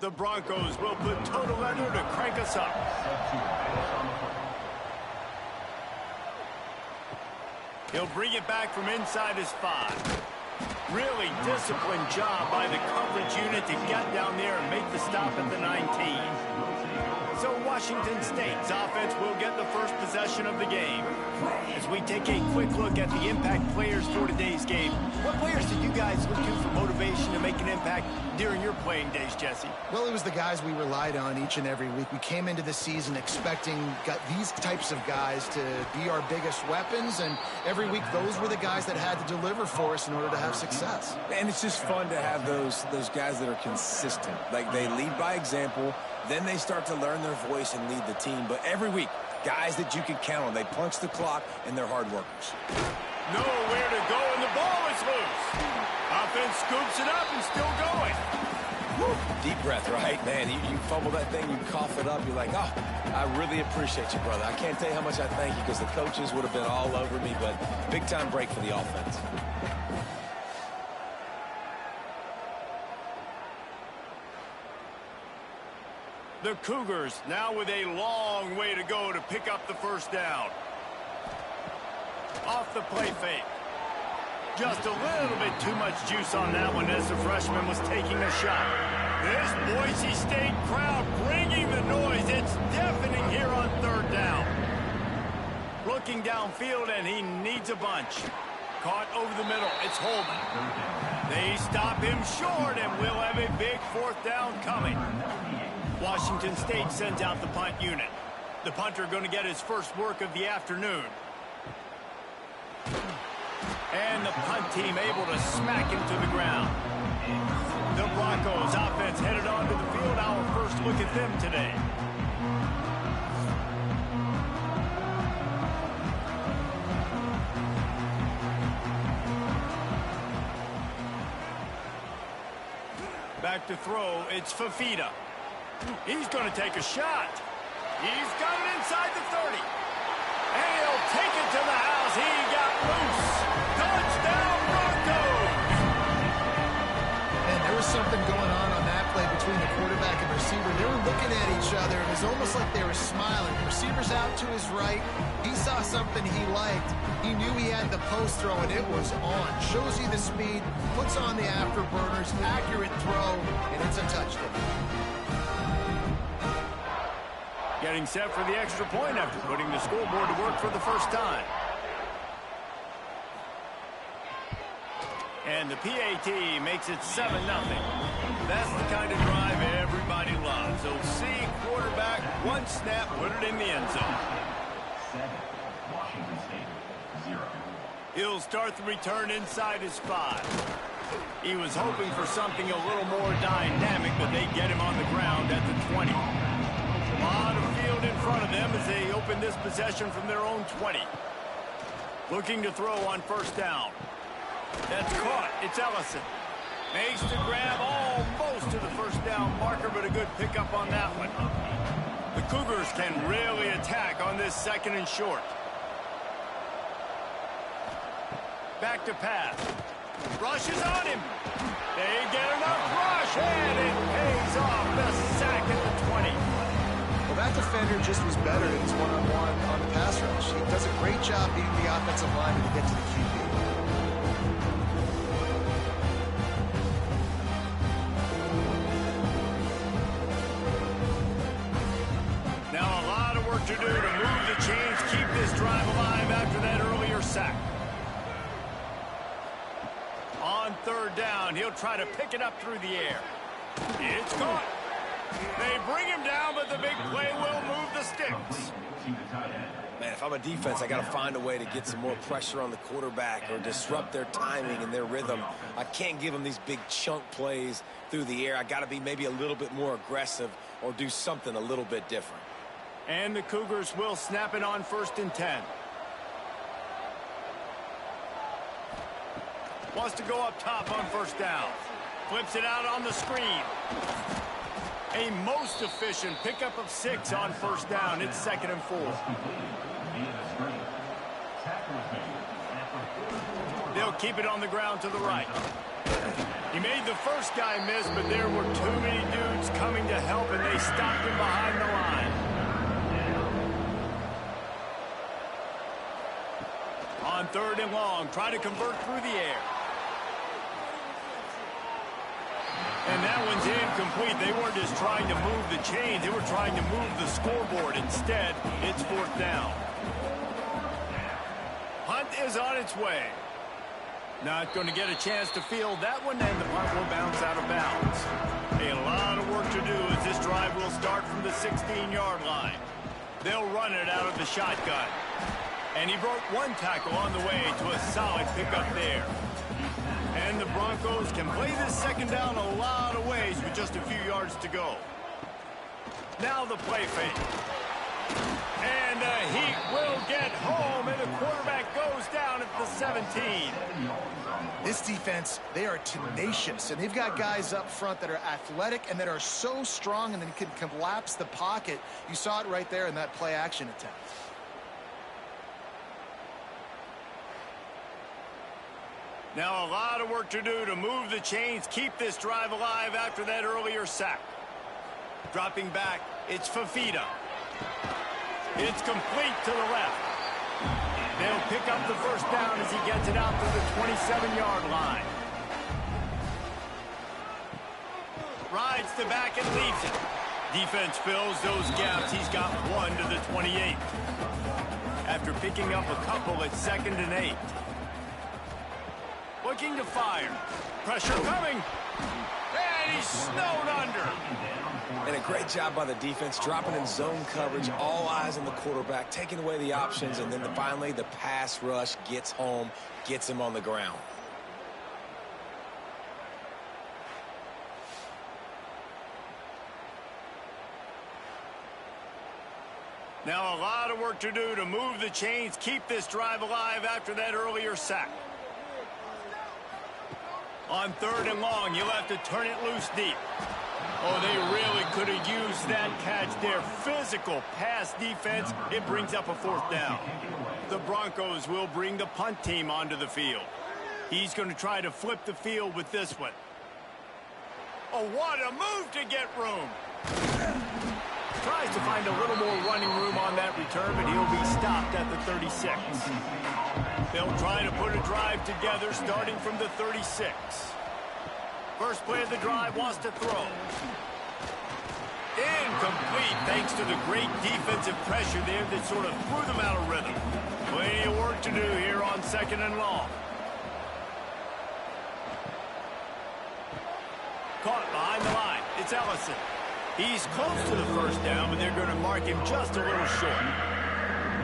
The Broncos will put total leather to crank us up. He'll bring it back from inside his 5. Really disciplined job by the coverage unit to get down there and make the stop at the 19. So Washington State's offense will get the first possession of the game. As we take a quick look at the impact players for today's game, what players did you guys look to for motivation to make an impact during your playing days, Jesse? Well, it was the guys we relied on each and every week. We came into the season expecting these types of guys to be our biggest weapons, and every week those were the guys that had to deliver for us in order to have success. And it's just fun to have those guys that are consistent. Like, they lead by example, then they start to learn their voice and lead the team. But every week, guys that you can count on. They punch the clock, and they're hard workers. Nowhere to go, and the ball is loose. Offense scoops it up and still going. Woo. Deep breath, right? Man, you fumble that thing, you cough it up, you're like, oh, I really appreciate you, brother. I can't tell you how much I thank you, because the coaches would have been all over me, but big-time break for the offense. The Cougars now with a long way to go to pick up the first down. Off the play fake. Just a little bit too much juice on that one as the freshman was taking a shot. This Boise State crowd bringing the noise. It's deafening here on third down. Looking downfield, and he needs a bunch. Caught over the middle. It's Holman. They stop him short, and we'll have a big fourth down coming. Washington State sends out the punt unit. The punter going to get his first work of the afternoon. And the punt team able to smack him to the ground. The Broncos offense headed onto the field. Our first look at them today. Back to throw, it's Fafita. He's going to take a shot. He's got it inside the 30. And he'll take it to the house. He got loose. Touchdown, Broncos! And there was something going on that play between the quarterback and receiver. They were looking at each other. It was almost like they were smiling. The receiver's out to his right. He saw something he liked. He knew he had the post throw, and it was on. Shows you the speed, puts on the afterburners, accurate throw, and it's a touchdown. Getting set for the extra point after putting the scoreboard to work for the first time. And the PAT makes it 7-0. That's the kind of drive everybody loves. So see quarterback, one snap, put it in the end zone. He'll start the return inside his 5. He was hoping for something a little more dynamic, but they get him on the ground at the 20. A lot of field in front of them as they open this possession from their own 20. Looking to throw on first down. That's caught. It's Ellison. Makes the grab almost to the first down marker, but a good pickup on that one. The Cougars can really attack on this second and short. Back to pass. Rush is on him. They get enough rush, and it pays off. The sack at the 20. Well, that defender just was better in his one-on-one on the pass rush. He does a great job beating the offensive lineman to get to the QB. Now a lot of work to do to move the chains, keep this drive alive after that earlier sack. On third down, he'll try to pick it up through the air. It's caught. They bring him down, but the big play will move the sticks. Man, if I'm a defense, I got to find a way to get some more pressure on the quarterback or disrupt their timing and their rhythm. I can't give them these big chunk plays through the air. I got to be maybe a little bit more aggressive or do something a little bit different. And the Cougars will snap it on 1st and 10. Wants to go up top on first down. Flips it out on the screen. A most efficient pickup of 6 on first down. It's 2nd and 4. They'll keep it on the ground to the right. He made the first guy miss, but there were too many dudes coming to help, and they stopped him behind the line. On 3rd and long, try to convert through the air. And that one's incomplete. They weren't just trying to move the chains. They were trying to move the scoreboard. Instead, it's 4th down. Punt is on its way. Not going to get a chance to field that one, and the punt will bounce out of bounds. A lot of work to do as this drive will start from the 16-yard line. They'll run it out of the shotgun. And he broke one tackle on the way to a solid pickup there. And the Broncos can play this 2nd down a lot of ways with just a few yards to go. Now the play fake. And the Heat will get home, and the quarterback goes down at the 17. This defense, they are tenacious, and they've got guys up front that are athletic and that are so strong and then can collapse the pocket. You saw it right there in that play action attempt. Now a lot of work to do to move the chains, keep this drive alive after that earlier sack. Dropping back, it's Fafita. It's complete to the left. They'll pick up the 1st down as he gets it out to the 27-yard line. Rides the back and leaves it. Defense fills those gaps. He's got 1 to the 28. After picking up a couple, it's 2nd and 8. Looking to fire. Pressure coming. And he's snowed under. And a great job by the defense, dropping in zone coverage, all eyes on the quarterback, taking away the options, and then finally the pass rush gets home, gets him on the ground. Now a lot of work to do to move the chains, keep this drive alive after that earlier sack. On 3rd and long, you'll have to turn it loose deep. Oh, they really could have used that catch there. Physical pass defense. It brings up a 4th down. The Broncos will bring the punt team onto the field. He's going to try to flip the field with this one. Oh, what a move to get room. Tries to find a little more running room on that return, but he'll be stopped at the 36. They'll try to put a drive together starting from the 36. First play of the drive, wants to throw. Incomplete thanks to the great defensive pressure there that sort of threw them out of rhythm. Plenty of work to do here on 2nd and long. Caught behind the line. It's Ellison. He's close to the 1st down, but they're going to mark him just a little short.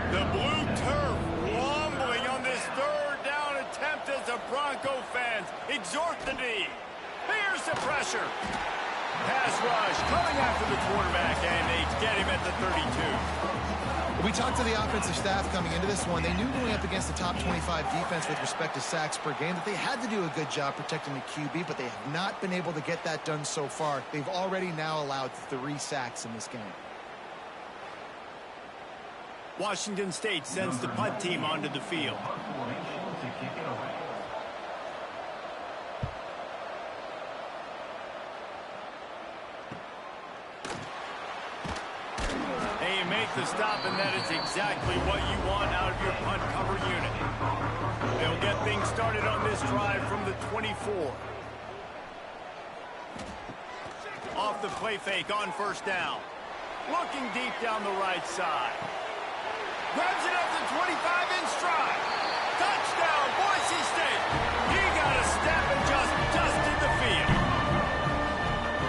The blue turf wobbling on this 3rd down attempt as the Bronco fans exhort the D. Here's the pressure. Pass rush coming after the quarterback, and they get him at the 32. We talked to the offensive staff coming into this one. They knew going up against the top 25 defense with respect to sacks per game that they had to do a good job protecting the QB, but they have not been able to get that done so far. They've already now allowed 3 sacks in this game. Washington State sends the punt team onto the field. They make the stop, and that is exactly what you want out of your punt cover unit. They'll get things started on this drive from the 24. Off the play fake on 1st down. Looking deep down the right side. Grabs it at the 25 in stride. Touchdown, Boise State. He got a step and just dusted the field.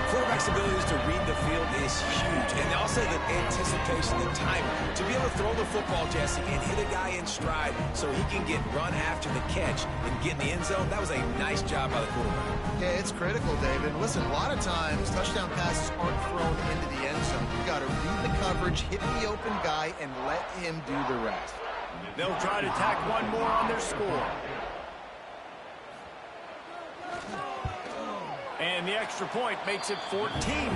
Quarterback's abilities to read the field is huge. And also the anticipation, the timing. To be able to throw the football, Jesse, and hit a guy in stride so he can get run after the catch and get in the end zone, that was a nice job by the quarterback. Yeah, it's critical, David. Listen, a lot of times touchdown passes aren't thrown into the end zone. You've got to read the coverage, hit the open guy, and let him do the rest. They'll try to tack one more on their score. And the extra point makes it 14-0.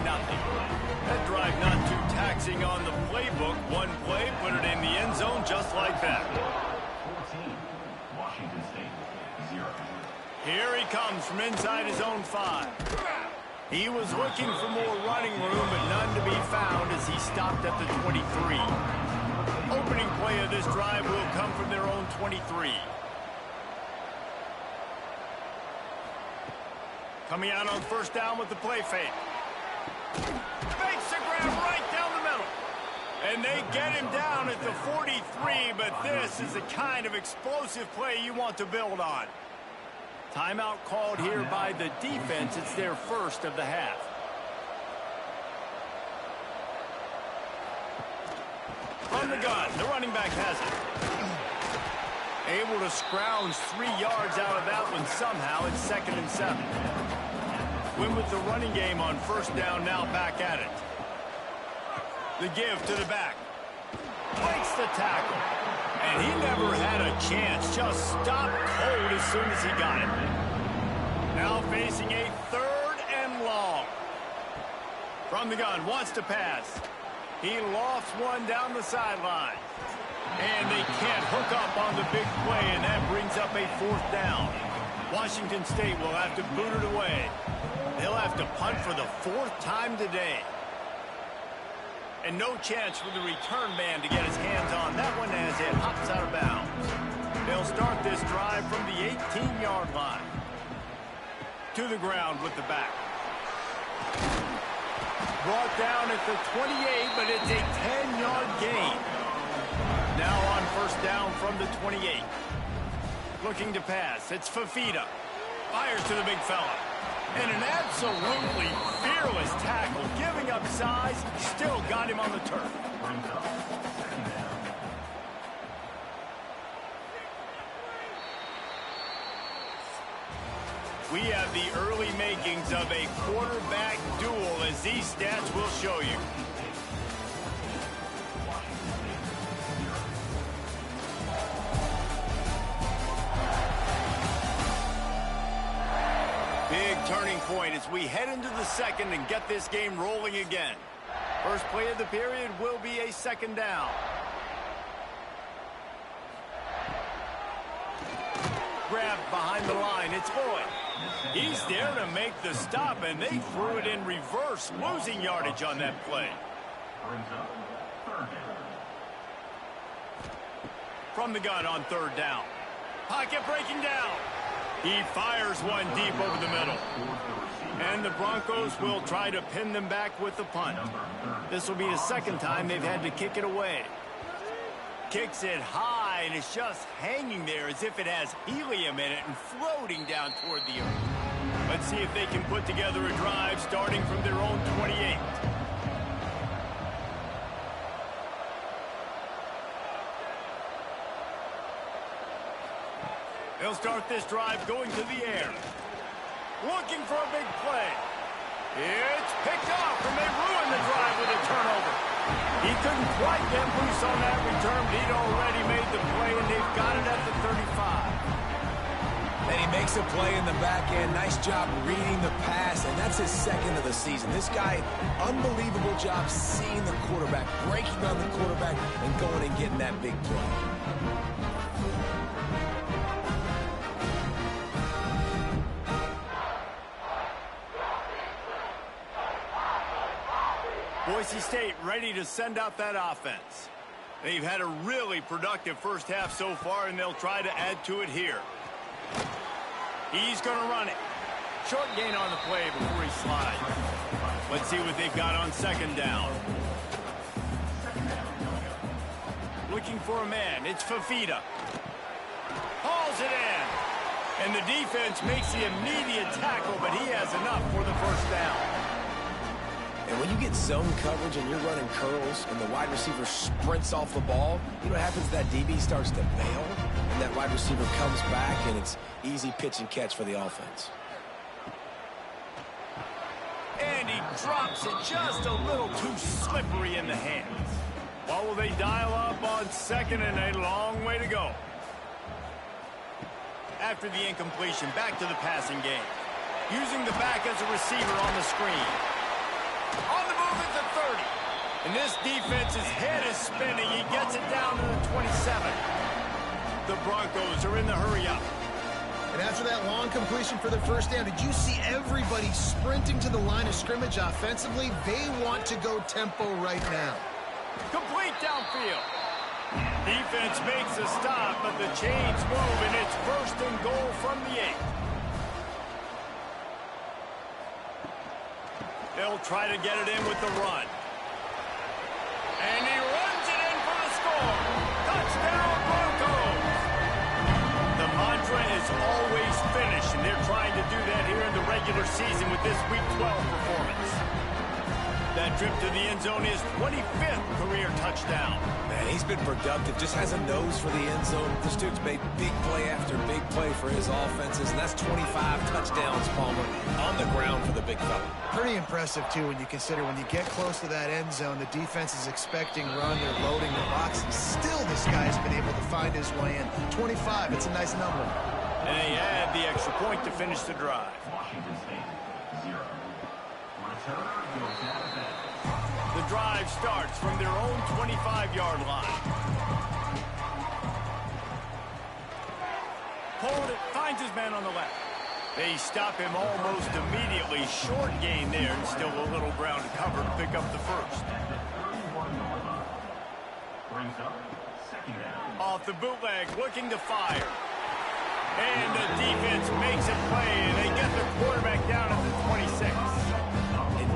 That drive not too taxing on the playbook. One play, put it in the end zone just like that. 14, Washington State, 0. Here he comes from inside his own 5. He was looking for more running room, but none to be found as he stopped at the 23. Opening play of this drive will come from their own 23. Coming out on first down with the play fake. Fakes the grab right down the middle. And they get him down at the 43, but this is the kind of explosive play you want to build on. Timeout called here by the defense. It's their first of the half. From the gun, the running back has it. Able to scrounge 3 yards out of that one somehow. It's 2nd and 7. Win with the running game on first down, now back at it. The give to the back. Breaks the tackle. And he never had a chance. Just stopped cold as soon as he got it. Now facing a 3rd and long. From the gun, wants to pass. He lofts one down the sideline. And they can't hook up on the big play, and that brings up a 4th down. Washington State will have to boot it away. They'll have to punt for the 4th time today. And no chance for the return man to get his hands on that one as it hops out of bounds. They'll start this drive from the 18-yard line. To the ground with the back. Brought down at the 28, but it's a 10-yard gain. Now on first down from the 28. Looking to pass. It's Fafita. Fires to the big fella. And an absolutely fearless tackle, giving up size, still got him on the turf. We have the early makings of a quarterback duel, as these stats will show you. Big turning point as we head into the second and get this game rolling again. First play of the period will be a 2nd down. Grabbed behind the line, it's Boyd. He's there to make the stop, and they threw it in reverse, losing yardage on that play. From the gun on 3rd down. Pocket breaking down. He fires one deep over the middle. And the Broncos will try to pin them back with the punt. This will be the 2nd time they've had to kick it away. Kicks it high, and it's just hanging there as if it has helium in it and floating down toward the earth. Let's see if they can put together a drive starting from their own 28. They'll start this drive going to the air. Looking for a big play. It's picked off, and they ruin the drive with a turnover. He couldn't quite get loose on that return, but he'd already made the play, and they've got it at the 35. And he makes a play in the back end. Nice job reading the pass, and that's his 2nd of the season. This guy, unbelievable job seeing the quarterback, breaking on the quarterback, and going and getting that big play. Boise State ready to send out that offense. They've had a really productive first half so far, and they'll try to add to it here. He's going to run it. Short gain on the play before he slides. Let's see what they've got on 2nd down. Looking for a man. It's Fafita. Hauls it in. And the defense makes the immediate tackle, but he has enough for the first down. And when you get zone coverage and you're running curls and the wide receiver sprints off the ball, you know what happens? That DB starts to bail, and that wide receiver comes back, and it's easy pitch and catch for the offense. And he drops it just a little too slippery in the hands. What will they dial up on 2nd, and a long way to go? After the incompletion, back to the passing game. Using the back as a receiver on the screen. On the move at the 30. And this defense's head is spinning. He gets it down to the 27. The Broncos are in the hurry up. And after that long completion for the first down, did you see everybody sprinting to the line of scrimmage offensively? They want to go tempo right now. Complete downfield. Defense makes a stop, but the chains move, and it's first and goal from the 8. They'll try to get it in with the run. And he runs it in for the score. Touchdown, Broncos. The mantra is always finish, and they're trying to do that here in the regular season with this Week 12 performance. That trip to the end zone is 25th career touchdown. Man, he's been productive, just has a nose for the end zone. This dude's made big play after big play for his offenses, and that's 25 touchdowns, Palmer, on the ground for the big fella. Pretty impressive, too, when you consider when you get close to that end zone, the defense is expecting run, they're loading the box, and still this guy's been able to find his way in. 25, it's a nice number. And they add the extra point to finish the drive. The drive starts from their own 25-yard line. Pollard finds his man on the left. They stop him almost immediately. Short gain there, and still a little ground to cover to pick up the first. Off the bootleg, looking to fire. And the defense makes a play, and they get the quarterback down at the 26.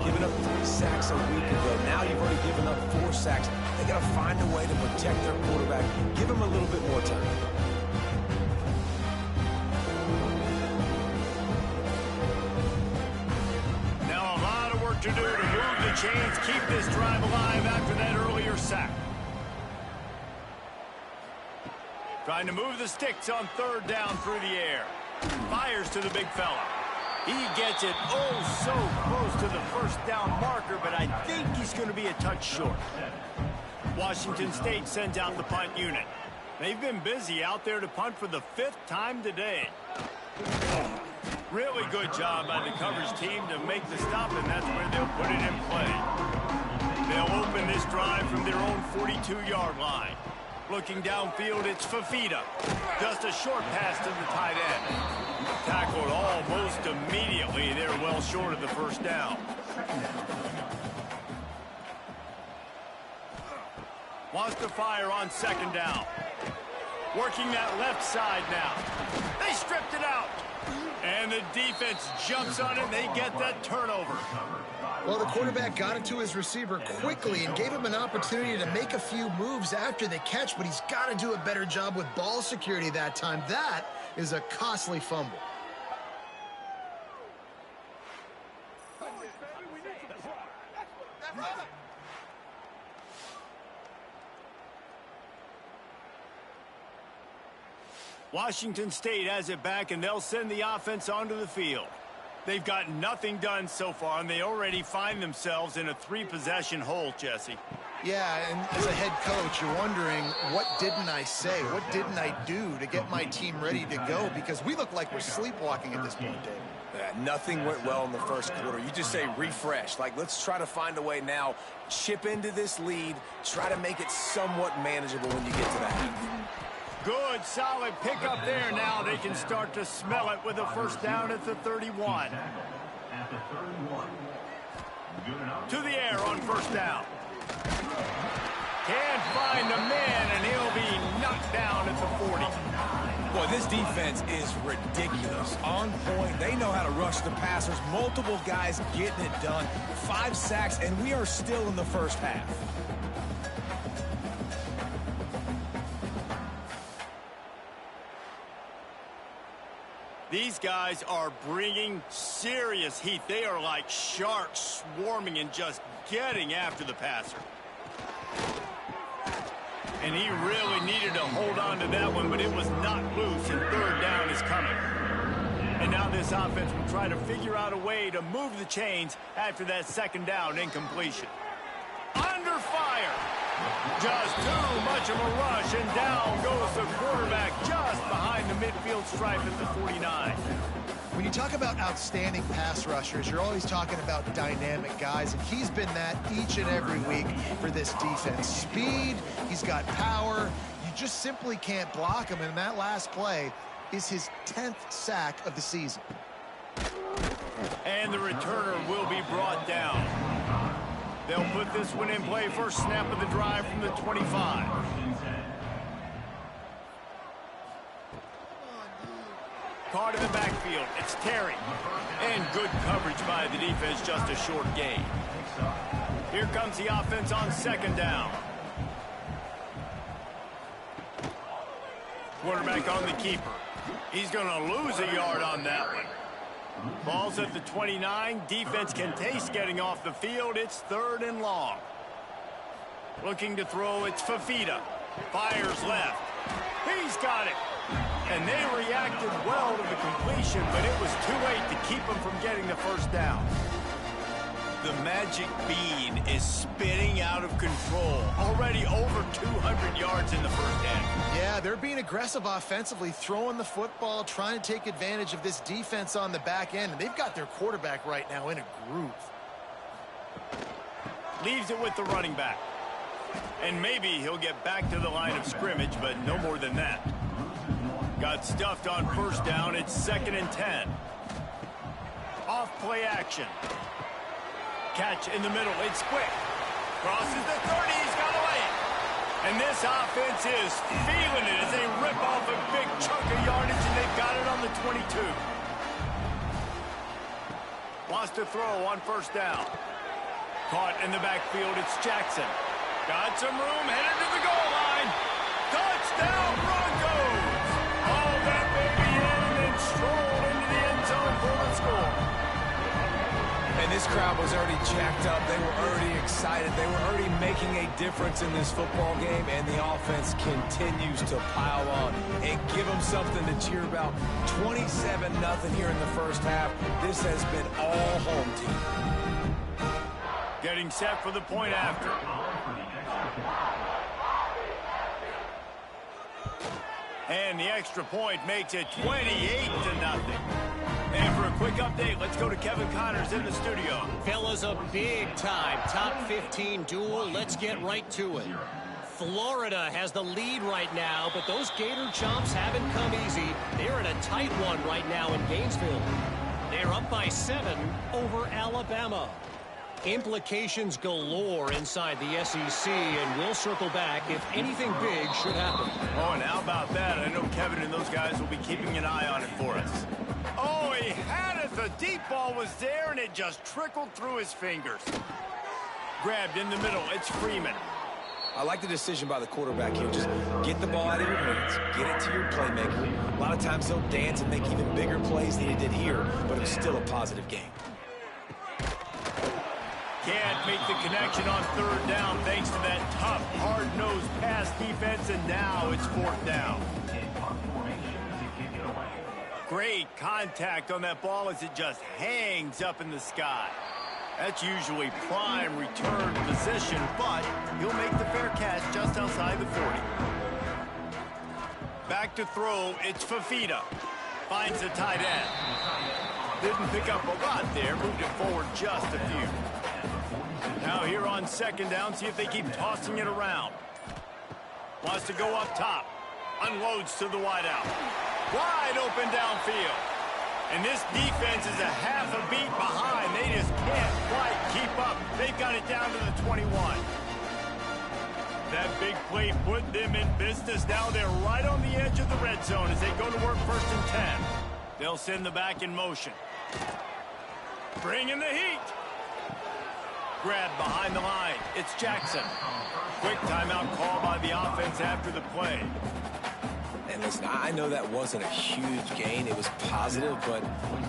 Giving up 3 sacks a week ago. Now you've already given up 4 sacks. They got to find a way to protect their quarterback. Give him a little bit more time. Now a lot of work to do to move the chains, keep this drive alive after that earlier sack. Trying to move the sticks on third down through the air. Fires to the big fella. He gets it so close to the first down marker, but I think he's going to be a touch short. Washington State sends out the punt unit. They've been busy out there to punt for the 5th time today. Really good job by the coverage team to make the stop, and that's where they'll put it in play. They'll open this drive from their own 42-yard line. Looking downfield, it's Fafita. Just a short pass to the tight end. Tackled almost immediately. They're well short of the first down. Wants to fire on second down. Working that left side now. They stripped it out. And the defense jumps on it. They get that turnover. Well, the quarterback got it to his receiver quickly and gave him an opportunity to make a few moves after the catch, but he's got to do a better job with ball security that time. That is a costly fumble. Washington State has it back, and they'll send the offense onto the field. They've got nothing done so far, and they already find themselves in a 3-possession hole, Jesse. Yeah, and as a head coach, you're wondering, what didn't I say? What didn't I do to get my team ready to go? Because we look like we're sleepwalking at this point, Dave. Nothing went well in the first quarter. You just say refresh. Like, let's try to find a way now. Chip into this lead. Try to make it somewhat manageable when you get to that. Good, solid pickup there. Now they can start to smell it with a first down at the 31. To the air on first down. Can't find the man, and he'll be knocked down at the 40. Boy, this defense is ridiculous. On point. They know how to rush the passers. Multiple guys getting it done. 5 sacks, and we are still in the first half. These guys are bringing serious heat. They are like sharks swarming and just getting after the passer. And he really needed to hold on to that one, but it was not loose, and third down is coming. And now this offense will try to figure out a way to move the chains after that second down incompletion. Under fire. Just too much of a rush, and down goes the quarterback just behind the midfield stripe at the 49. When you talk about outstanding pass rushers, you're always talking about dynamic guys, and he's been that each and every week for this defense. Speed, he's got power. You just simply can't block him, and that last play, is his 10th sack of the season. And the returner will be brought down. They'll put this one in play. First snap of the drive from the 25. Caught in the backfield. It's Terry. And good coverage by the defense, just a short gain. Here comes the offense on second down. Quarterback on the keeper. He's going to lose a yard on that one. Ball's at the 29. Defense can taste getting off the field. It's 3rd and long. Looking to throw, it's Fafita. Fires left. He's got it. And they reacted well to the completion, but it was too late to keep them from getting the first down. The magic bean is spinning out of control. Already over 200 yards in the first half. Yeah, they're being aggressive offensively, throwing the football, trying to take advantage of this defense on the back end. And they've got their quarterback right now in a groove. Leaves it with the running back. And maybe he'll get back to the line of scrimmage, but no more than that. Got stuffed on first down. It's 2nd and 10. Off play action. Catch in the middle. It's quick. Crosses the 30. He's got away. And this offense is feeling it as they rip off a big chunk of yardage, and they've got it on the 22. Wants to throw on first down. Caught in the backfield. It's Jackson. Got some room. Headed to the goal line. Touchdown, Broncos. All that baby in and then strolled into the end zone for the score. And this crowd was already jacked up. They were already excited. They were already making a difference in this football game, and the offense continues to pile on and give them something to cheer about. 27-0 here in the first half. This has been all home team. Getting set for the point after. And the extra point makes it 28-0. And for a quick update, let's go to Kevin Connors in the studio. Fellas, a big-time top 15 duel. Let's get right to it. Florida has the lead right now, but those Gator Chomps haven't come easy. They're in a tight one right now in Gainesville. They're up by 7 over Alabama. Implications galore inside the SEC, and we'll circle back if anything big should happen. Oh, and how about that? I know Kevin and those guys will be keeping an eye on it for us. Oh, he had it. The deep ball was there, and it just trickled through his fingers. Grabbed in the middle. It's Freeman. I like the decision by the quarterback here. Just get the ball out of your hands. Get it to your playmaker. A lot of times he'll dance and make even bigger plays than he did here, but it's still a positive game. Can't make the connection on 3rd down thanks to that tough, hard-nosed pass defense, and now it's 4th down. Great contact on that ball as it just hangs up in the sky. That's usually prime return position, but he'll make the fair catch just outside the 40. Back to throw, it's Fafita. Finds the tight end. Didn't pick up a lot there, moved it forward just a few. Now here on 2nd down, see if they keep tossing it around. Wants to go up top. Unloads to the wideout. Wide open downfield. And this defense is a half a beat behind. They just can't quite keep up. They've got it down to the 21. That big play put them in business. Now they're right on the edge of the red zone as they go to work 1st and 10. They'll send the back in motion. Bring in the heat. Grab behind the line. It's Jackson. Quick timeout call by the offense after the play. And listen, I know that wasn't a huge gain. It was positive, but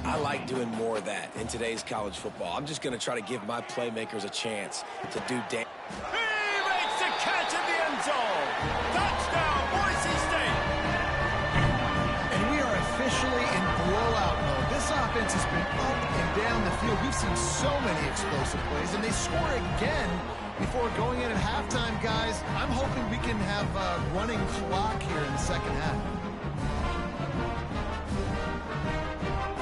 I like doing more of that in today's college football. I'm just going to try to give my playmakers a chance to do damage. He makes the catch in the end zone. Touchdown, Boise State. And we are officially in blowout mode. This offense has been up and down the field. We've seen so many explosive plays, and they score again before going in at halftime, guys. I'm hoping we can have a running clock here in the second half.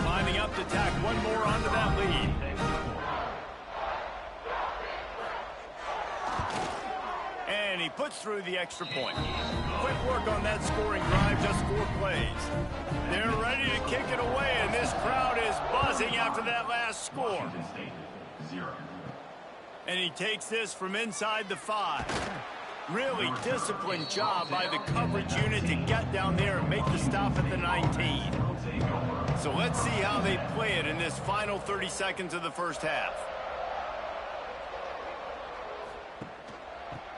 Lining up to tack one more onto that lead. And he puts through the extra point. Quick work on that scoring drive, just 4 plays. They're ready to kick it away, and this crowd is buzzing after that last score. And he takes this from inside the 5. Really disciplined job by the coverage unit to get down there and make the stop at the 19. So let's see how they play it in this final 30 seconds of the first half.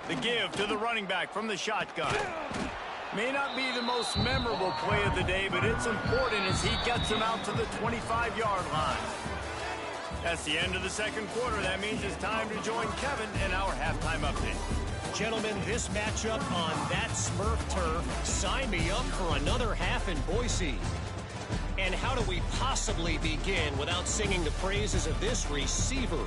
The give to the running back from the shotgun. May not be the most memorable play of the day, but it's important as he gets him out to the 25-yard line. That's the end of the second quarter. That means it's time to join Kevin in our halftime update. Gentlemen, this matchup on that Smurf turf, sign me up for another half in Boise. And how do we possibly begin without singing the praises of this receiver?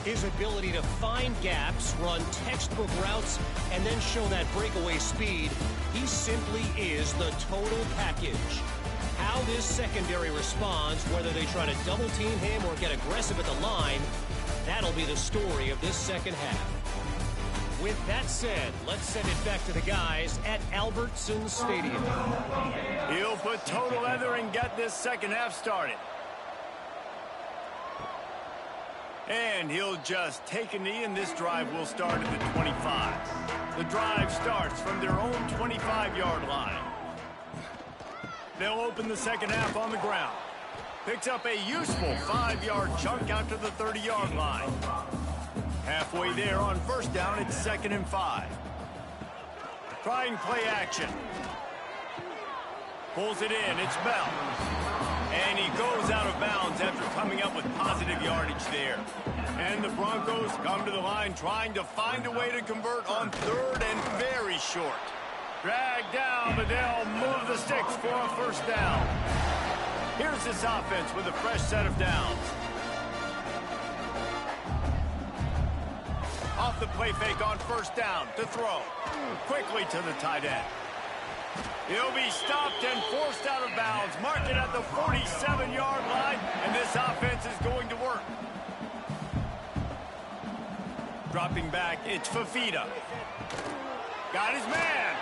His ability to find gaps, run textbook routes, and then show that breakaway speed. He simply is the total package. How this secondary responds, whether they try to double team him or get aggressive at the line, that'll be the story of this second half. With that said, let's send it back to the guys at Albertson Stadium. He'll put total leather and get this second half started. And he'll just take a knee, and this drive will start at the 25. The drive starts from their own 25-yard line. They'll open the second half on the ground. Picks up a useful 5-yard chunk out to the 30-yard line. Halfway there on first down, it's 2nd and 5. Trying play action. Pulls it in, it's Bell. And he goes out of bounds after coming up with positive yardage there. And the Broncos come to the line trying to find a way to convert on 3rd and very short. Dragged down, but they'll move the sticks for a first down. Here's this offense with a fresh set of downs. Off the play fake on first down to throw. Quickly to the tight end. He'll be stopped and forced out of bounds. Mark it at the 47-yard line, and this offense is going to work. Dropping back, it's Fafita. Got his man.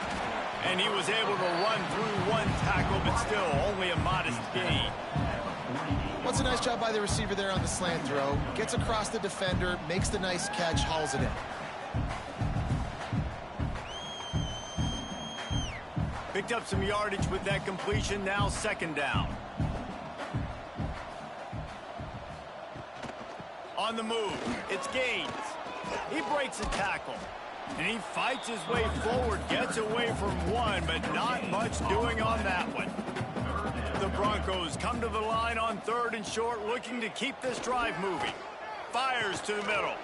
And he was able to run through one tackle, but still only a modest gain. What's a nice job by the receiver there on the slant throw. Gets across the defender, makes the nice catch, hauls it in. Picked up some yardage with that completion, now 2nd down. On the move, it's Gaines. He breaks a tackle, and he fights his way forward, gets away from one, but not much doing on that one. The Broncos come to the line on 3rd and short, looking to keep this drive moving. Fires to the middle.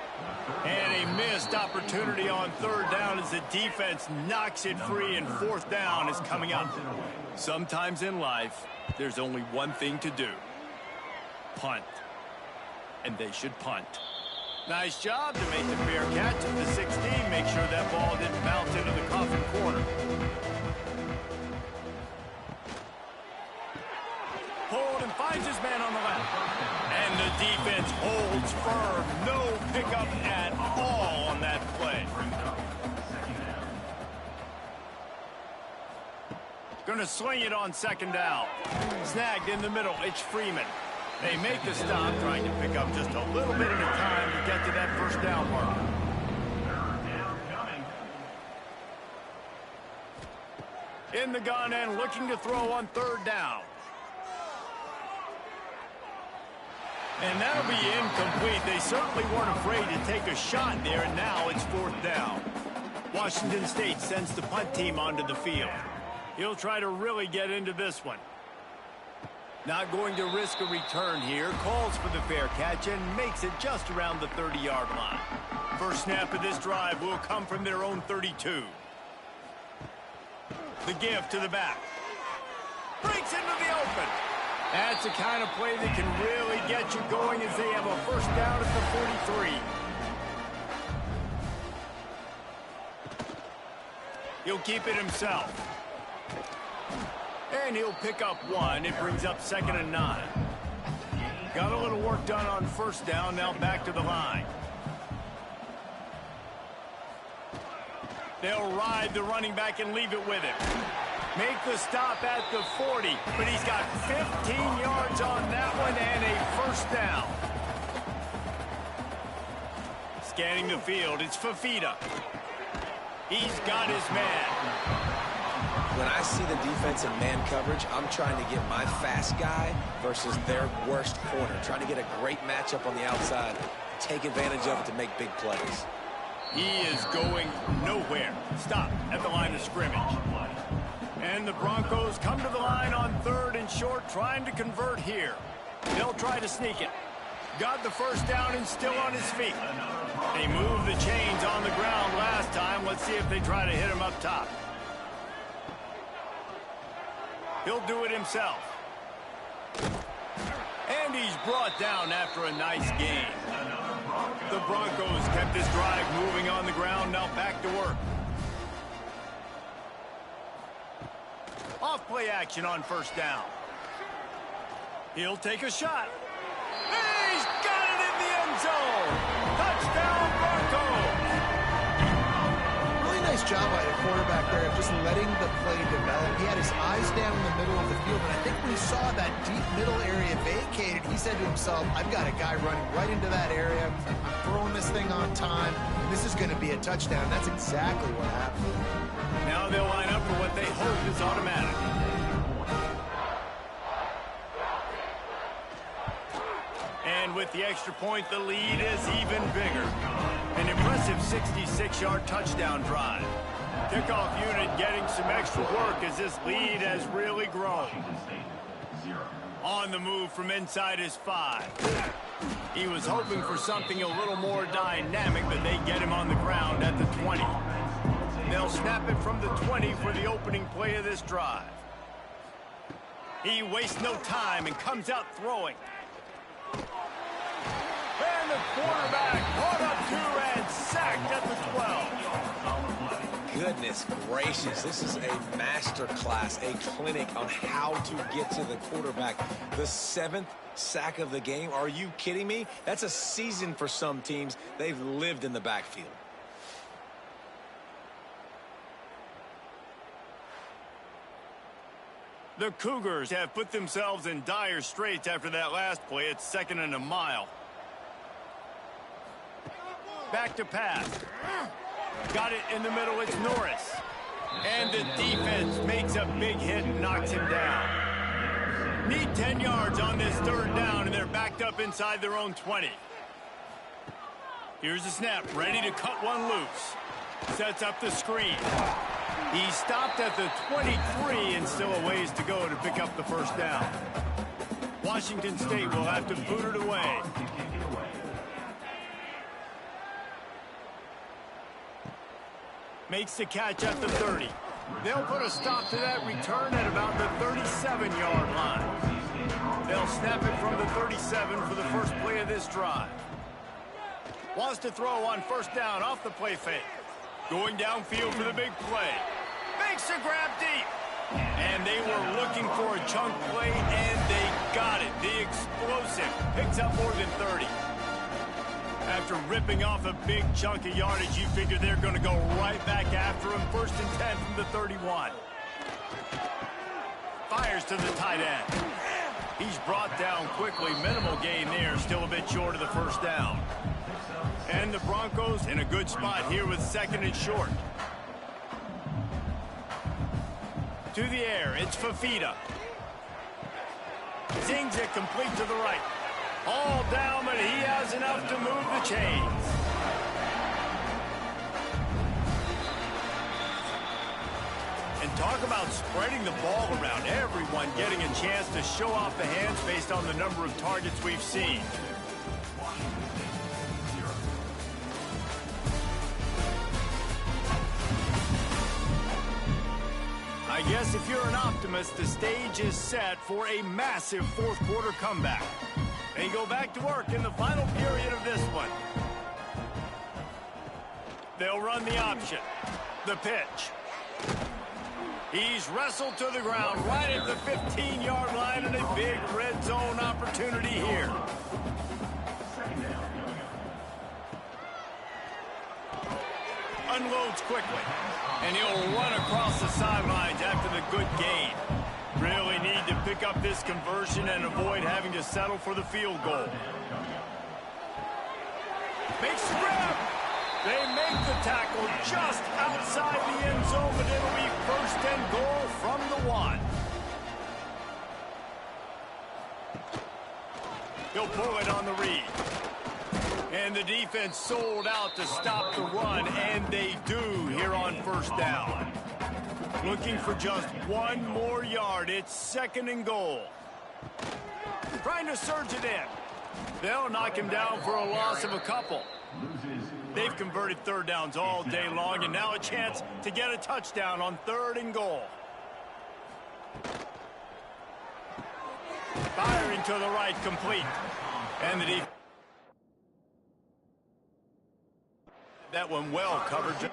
And a missed opportunity on 3rd down as the defense knocks it free, and 4th down is coming up. Sometimes in life, there's only one thing to do. Punt. And they should punt. Nice job to make the fair catch at the 16. Make sure that ball didn't bounce into the coffin corner. Hold and finds his man on the left. And the defense holds firm. No pickup at all on that play. Going to sling it on 2nd down. Snagged in the middle. It's Freeman. They make the stop, trying to pick up just a little bit at a time to get to that first down marker. In the gun and looking to throw on 3rd down. And that'll be incomplete. They certainly weren't afraid to take a shot there, and now it's 4th down. Washington State sends the punt team onto the field. He'll try to really get into this one. Not going to risk a return here. Calls for the fair catch and makes it just around the 30-yard line. First snap of this drive will come from their own 32. The give to the back. Breaks into the open. That's the kind of play that can really get you going as they have a first down at the 43. He'll keep it himself. And he'll pick up one. It brings up 2nd and 9. Got a little work done on first down. Now back to the line. They'll ride the running back and leave it with him. Make the stop at the 40, but he's got 15 yards on that one and a first down. Scanning the field, it's Fafita. He's got his man. When I see the defense in man coverage, I'm trying to get my fast guy versus their worst corner. Trying to get a great matchup on the outside. Take advantage of it to make big plays. He is going nowhere. Stop at the line of scrimmage. And the Broncos come to the line on 3rd and short, trying to convert here. They'll try to sneak it. Got the first down and still on his feet. They moved the chains on the ground last time. Let's see if they try to hit him up top. He'll do it himself. And he's brought down after a nice gain. The Broncos kept this drive moving on the ground. Now back to work. Off-play action on first down. He'll take a shot. He's got it in the end zone. Touchdown, Broncos. Really nice job by the quarterback there of just letting the play develop. He had his eyes down in the middle of the field, and I think when he saw that deep middle area vacated, he said to himself, I've got a guy running right into that area. I'm throwing this thing on time, and this is going to be a touchdown. That's exactly what happened. Now they'll line up for what they hope is automatic. And with the extra point, the lead is even bigger. An impressive 66-yard touchdown drive. Kickoff unit getting some extra work as this lead has really grown. On the move from inside his 5. He was hoping for something a little more dynamic, but they get him on the ground at the 20. They'll snap it from the 20 for the opening play of this drive. He wastes no time and comes out throwing. And the quarterback caught up to and sacked at the 12. Goodness gracious, this is a master class, a clinic on how to get to the quarterback. The 7th sack of the game. Are you kidding me? That's a season for some teams. They've lived in the backfield. The Cougars have put themselves in dire straits after that last play. It's 2nd and a mile. Back to pass. Got it in the middle. It's Norris. And the defense makes a big hit and knocks him down. Need 10 yards on this 3rd down, and they're backed up inside their own 20. Here's the snap. Ready to cut one loose. Sets up the screen. He stopped at the 23 and still a ways to go to pick up the first down. Washington State will have to boot it away. Makes the catch at the 30. They'll put a stop to that return at about the 37-yard line. They'll snap it from the 37 for the first play of this drive. Wants to throw on first down off the play fake. Going downfield for the big play. Makes a grab deep. And they were looking for a chunk play, and they got it. The explosive picks up more than 30. After ripping off a big chunk of yardage, you figure they're going to go right back after him. 1st and 10 from the 31. Fires to the tight end. He's brought down quickly. Minimal gain there. Still a bit short of the first down. And the Broncos in a good spot here with 2nd and short. To the air, it's Fafita. Zings it complete to the right. All down, but he has enough to move the chains. And talk about spreading the ball around. Everyone getting a chance to show off the hands based on the number of targets we've seen. I guess if you're an optimist, the stage is set for a massive 4th quarter comeback. They go back to work in the final period of this one. They'll run the option. The pitch. He's wrestled to the ground right at the 15-yard line, and a big red zone opportunity here. A unloads quickly. And he'll run across the sidelines after the good gain. Really need to pick up this conversion and avoid having to settle for the field goal. Makes the grab. They make the tackle just outside the end zone, but it'll be 1st and goal from the 1. He'll pull it on the read. And the defense sold out to stop the run, and they do here on 1st down. Looking for just 1 more yard. It's 2nd and goal. Trying to surge it in. They'll knock him down for a loss of a couple. They've converted 3rd downs all day long, and now a chance to get a touchdown on 3rd and goal. Firing to the right, complete. And the defense. That one well covered.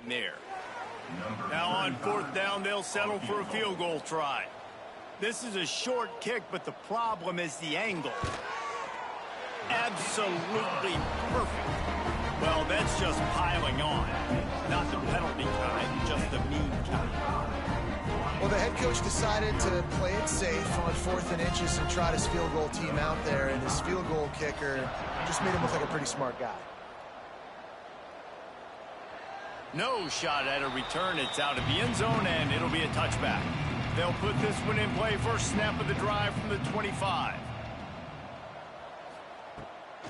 getting there. Now on 4th down, they'll settle for a field goal try. This is a short kick, but the problem is the angle. Absolutely perfect. Well, that's just piling on. Not the penalty kind, just the mean kind. Well, the head coach decided to play it safe on 4th and inches and trot his field goal team out there, and his field goal kicker just made him look like a pretty smart guy. No shot at a return. It's out of the end zone, and it'll be a touchback. They'll put this one in play. First snap of the drive from the 25.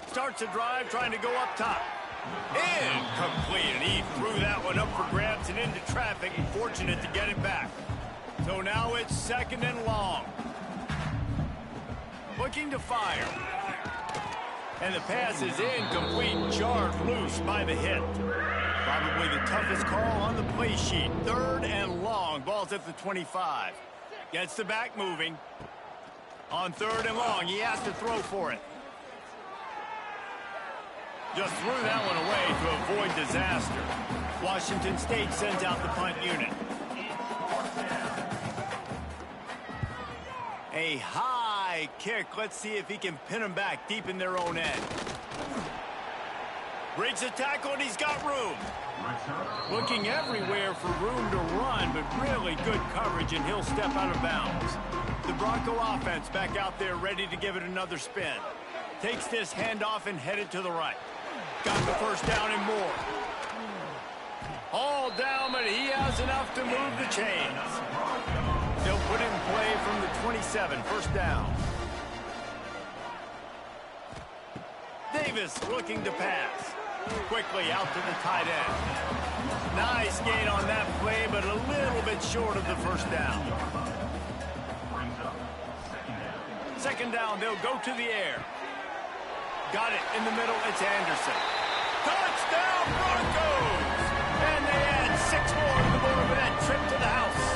Starts the drive, trying to go up top. Incomplete, and he threw that one up for grabs and into traffic. Fortunate to get it back. So now it's 2nd and long. Looking to fire. And the pass is incomplete, jarred loose by the hit. Probably the toughest call on the play sheet. 3rd and long. Ball's at the 25. Gets the back moving. On 3rd and long, he has to throw for it. Just threw that one away to avoid disaster. Washington State sends out the punt unit. A high kick. Let's see if he can pin them back deep in their own end. Breaks the tackle, and he's got room. Looking everywhere for room to run, but really good coverage, and he'll step out of bounds. The Bronco offense back out there ready to give it another spin. Takes this handoff and headed to the right. Got the first down and more. All down, but he has enough to move the chains. They'll put it in play from the 27, first down. Davis looking to pass. Quickly out to the tight end. Nice gain on that play, but a little bit short of the first down. 2nd down, they'll go to the air. Got it in the middle, it's Anderson. Touchdown, Broncos! And they add 6 more to the board with that trip to the house.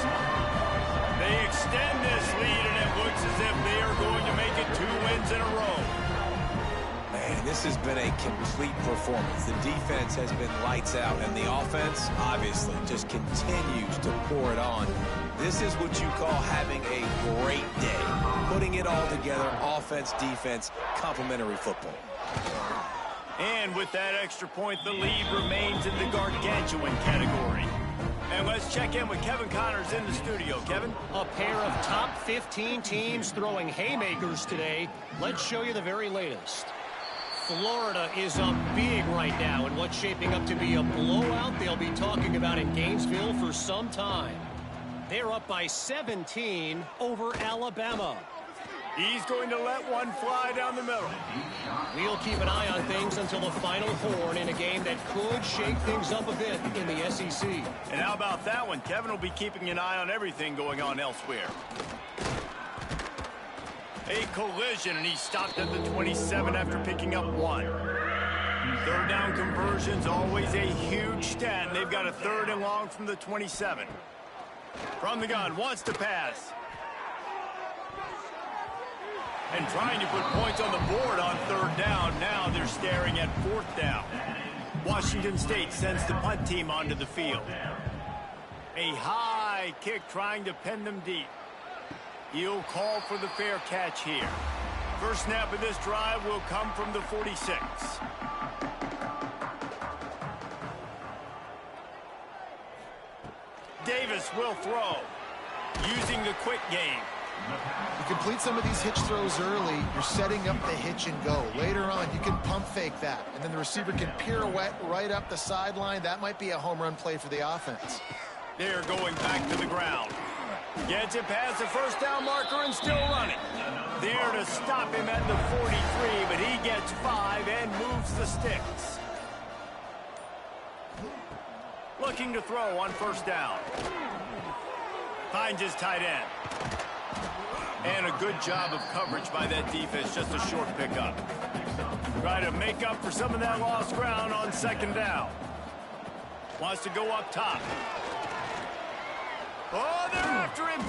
They extend this lead, and it looks as if they are going to make it 2 wins in a row. Man, this has been a complete performance. The defense has been lights out, and the offense, obviously, just continues to pour it on. This is what you call having a great day. Putting it all together, offense, defense, complementary football. And with that extra point, the lead remains in the gargantuan category. And let's check in with Kevin Connors in the studio. Kevin? A pair of top 15 teams throwing haymakers today. Let's show you the very latest. Florida is up big right now in what's shaping up to be a blowout they'll be talking about in Gainesville for some time. They're up by 17 over Alabama. He's going to let one fly down the middle. We'll keep an eye on things until the final horn in a game that could shake things up a bit in the SEC. And how about that one? Kevin will be keeping an eye on everything going on elsewhere. A collision, and he stopped at the 27 after picking up 1. 3rd down conversions, always a huge stat. They've got a 3rd and long from the 27. From the gun, wants to pass. And trying to put points on the board on 3rd down. Now they're staring at 4th down. Washington State sends the punt team onto the field. A high kick trying to pin them deep. He'll call for the fair catch here. First snap of this drive will come from the 46. Davis will throw. Using the quick game. You complete some of these hitch throws early, you're setting up the hitch and go. Later on, you can pump fake that, and then the receiver can pirouette right up the sideline. That might be a home run play for the offense. They're going back to the ground. Gets it past the first down marker and still running. There to stop him at the 43, but he gets 5 and moves the sticks. Looking to throw on first down. Finds his tight end. And a good job of coverage by that defense, just a short pickup. Try to make up for some of that lost ground on 2nd down. Wants to go up top. Oh, they're after him.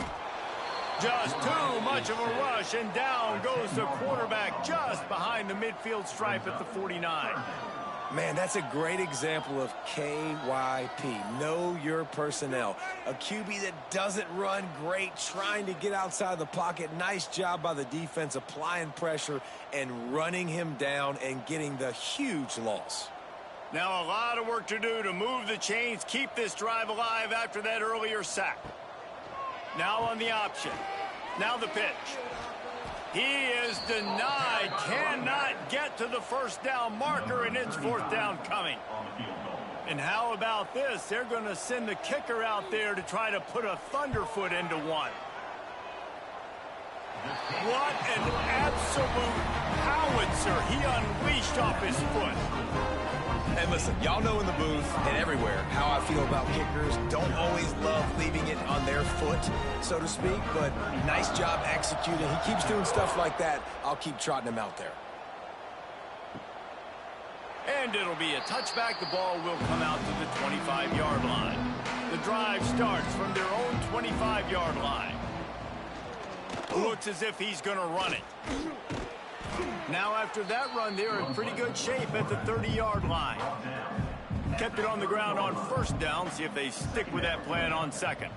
Just too much of a rush, and down goes the quarterback just behind the midfield stripe at the 49. Man, that's a great example of KYP, know your personnel. A QB that doesn't run great, trying to get outside the pocket. Nice job by the defense applying pressure and running him down and getting the huge loss. Now a lot of work to do to move the chains, keep this drive alive after that earlier sack. Now on the option. Now the pitch. He is denied, cannot get to the first down marker, and it's fourth down coming. And how about this? They're going to send the kicker out there to try to put a thunderfoot into one. What an absolute howitzer he unleashed off his foot. And listen, y'all know in the booth and everywhere how I feel about kickers. Don't always love leaving it on their foot, so to speak, but nice job executing. He keeps doing stuff like that. I'll keep trotting him out there. And it'll be a touchback. The ball will come out to the 25-yard line. The drive starts from their own 25-yard line. Looks as if he's going to run it. Now after that run, they're in pretty good shape at the 30-yard line. Kept it on the ground on first down. See if they stick with that plan on second.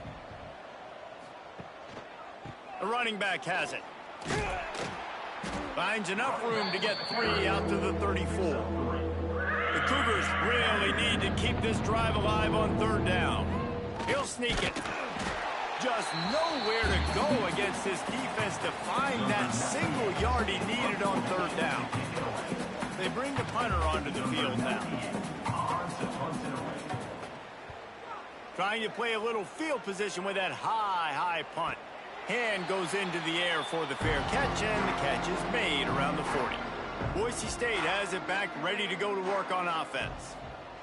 The running back has it. Finds enough room to get 3 out to the 34. The Cougars really need to keep this drive alive on third down. He'll sneak it. Just nowhere to go against this defense to find that single yard he needed on third down. They bring the punter onto the field now. Trying to play a little field position with that high punt. Hand goes into the air for the fair catch, and the catch is made around the 40. Boise State has it back, ready to go to work on offense.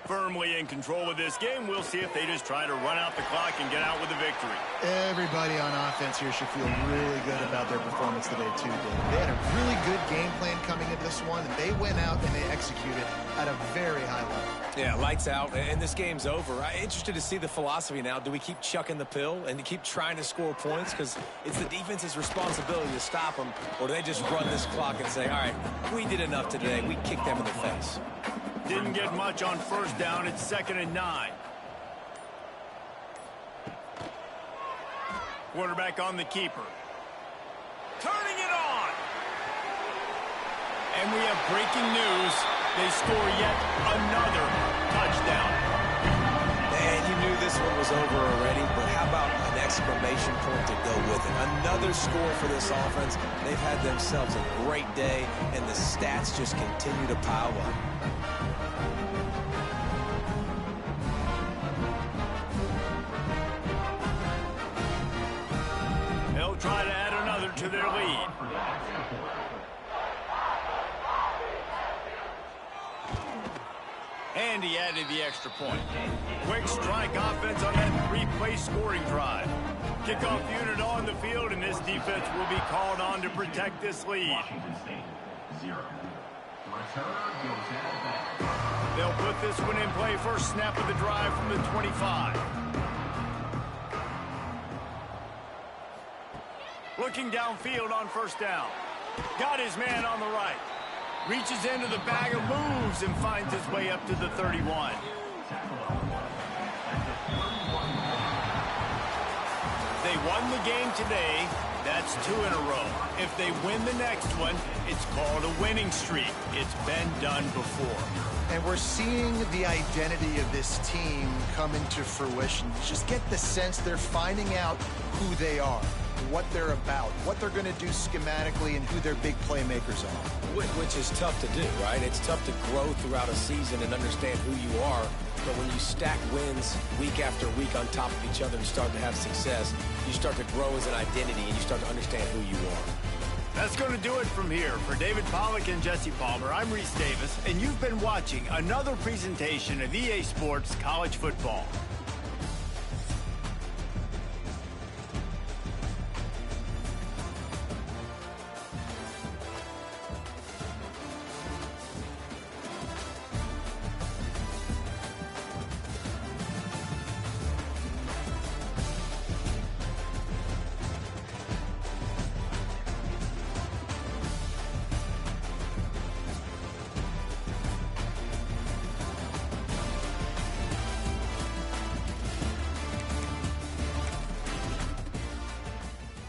Firmly in control of this game. We'll see if they just try to run out the clock and get out with a victory. Everybody on offense here should feel really good about their performance today, too, Dave. They had a really good game plan coming into this one, and they went out and they executed at a very high level. Yeah, lights out, and this game's over. I'm interested to see the philosophy now. Do we keep chucking the pill and keep trying to score points? Because it's the defense's responsibility to stop them, or do they just run this clock and say, all right, we did enough today. We kicked them in the face. Didn't get much on first down. It's 2nd and 9. Quarterback on the keeper. Turning it on. And we have breaking news. They score yet another touchdown. Man, you knew this one was over already, but how about an exclamation point to go with it? Another score for this offense. They've had themselves a great day, and the stats just continue to pile up. They'll try to add another to their lead. And he added the extra point. Quick strike offense on that 3-play scoring drive. Kickoff unit on the field, and this defense will be called on to protect this lead. They'll put this one in play. First snap of the drive from the 25. Looking downfield on first down. Got his man on the right. Reaches into the bag of moves and finds his way up to the 31. They won the game today. That's 2 in a row. If they win the next one, it's called a winning streak. It's been done before. And we're seeing the identity of this team come into fruition. Just get the sense they're finding out who they are, what they're about, what they're going to do schematically, and who their big playmakers are. Which is tough to do, right? It's tough to grow throughout a season and understand who you are. But when you stack wins week after week on top of each other and start to have success, you start to grow as an identity and you start to understand who you are. That's going to do it from here. For David Pollack and Jesse Palmer, I'm Reese Davis, and you've been watching another presentation of EA Sports College Football.